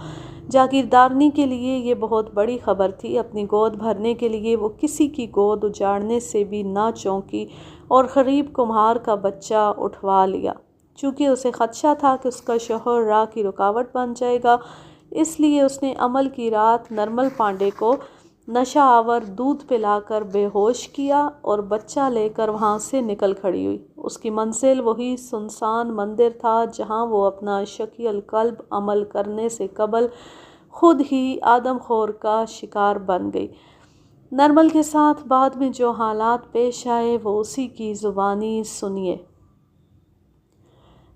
جاگیردارنی کے لیے یہ بہت بڑی خبر تھی۔ اپنی گود بھرنے کے لیے وہ کسی کی گود اجاڑنے سے بھی نہ چونکی اور غریب کمہار کا بچہ اٹھوا لیا۔ چونکہ اسے خدشہ تھا کہ اس کا شوہر راہ کی رکاوٹ بن جائے گا، اس لیے اس نے عمل کی رات نرمل پانڈے کو نشہ آور دودھ پلا کر بے ہوش کیا اور بچہ لے کر وہاں سے نکل کھڑی ہوئی۔ اس کی منزل وہی سنسان مندر تھا جہاں وہ اپنا شقی القلب عمل کرنے سے قبل خود ہی آدم خور کا شکار بن گئی۔ نرمل کے ساتھ بعد میں جو حالات پیش آئے وہ اسی کی زبانی سنیے۔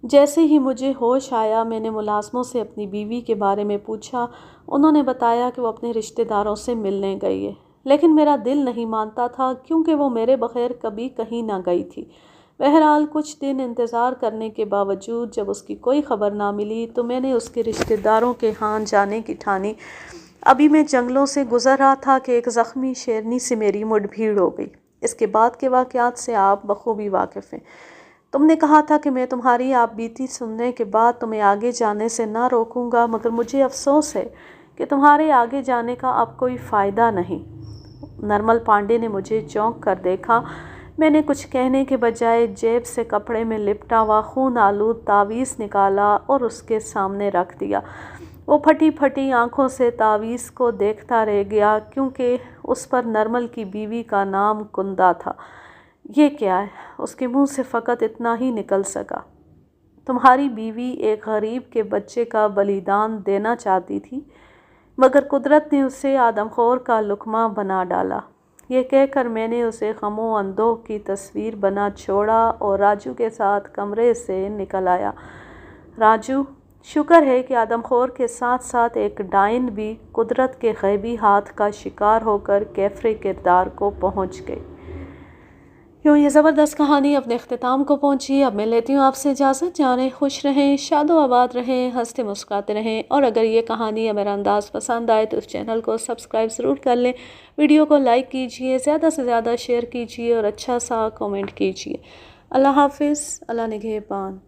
جیسے ہی مجھے ہوش آیا میں نے ملازموں سے اپنی بیوی کے بارے میں پوچھا۔ انہوں نے بتایا کہ وہ اپنے رشتہ داروں سے ملنے گئی ہے، لیکن میرا دل نہیں مانتا تھا کیونکہ وہ میرے بغیر کبھی کہیں نہ گئی تھی۔ بہرحال کچھ دن انتظار کرنے کے باوجود جب اس کی کوئی خبر نہ ملی تو میں نے اس کے رشتہ داروں کے ہاں جانے کی ٹھانی۔ ابھی میں جنگلوں سے گزر رہا تھا کہ ایک زخمی شیرنی سے میری مڈ بھیڑ ہو گئی۔ اس کے بعد کے واقعات سے آپ بخوبی واقف ہیں۔ تم نے کہا تھا کہ میں تمہاری آپ بیتی سننے کے بعد تمہیں آگے جانے سے نہ روکوں گا، مگر مجھے افسوس ہے کہ تمہارے آگے جانے کا اب کوئی فائدہ نہیں۔ نرمل پانڈے نے مجھے چونک کر دیکھا۔ میں نے کچھ کہنے کے بجائے جیب سے کپڑے میں لپٹا ہوا خون آلود تعویذ نکالا اور اس کے سامنے رکھ دیا۔ وہ پھٹی پھٹی آنکھوں سے تعویذ کو دیکھتا رہ گیا، کیونکہ اس پر نرمل کی بیوی کا نام کندا تھا۔ یہ کیا ہے؟ اس کے منہ سے فقط اتنا ہی نکل سکا۔ تمہاری بیوی ایک غریب کے بچے کا بلیدان دینا چاہتی تھی، مگر قدرت نے اسے آدم خور کا لقمہ بنا ڈالا۔ یہ کہہ کر میں نے اسے غم و اندوہ کی تصویر بنا چھوڑا اور راجو کے ساتھ کمرے سے نکل آیا۔ راجو، شکر ہے کہ آدم خور کے ساتھ ساتھ ایک ڈائن بھی قدرت کے غیبی ہاتھ کا شکار ہو کر کیفر کردار کو پہنچ گئی۔ یوں یہ زبردست کہانی اپنے اختتام کو پہنچی۔ اب میں لیتی ہوں آپ سے اجازت۔ جانیں خوش رہیں، شاد و آباد رہیں، ہنستے مسکراتے رہیں، اور اگر یہ کہانی یا میرا انداز پسند آئے تو اس چینل کو سبسکرائب ضرور کر لیں، ویڈیو کو لائک کیجئے، زیادہ سے زیادہ شیئر کیجئے اور اچھا سا کومنٹ کیجئے۔ اللہ حافظ، اللہ نگہبان۔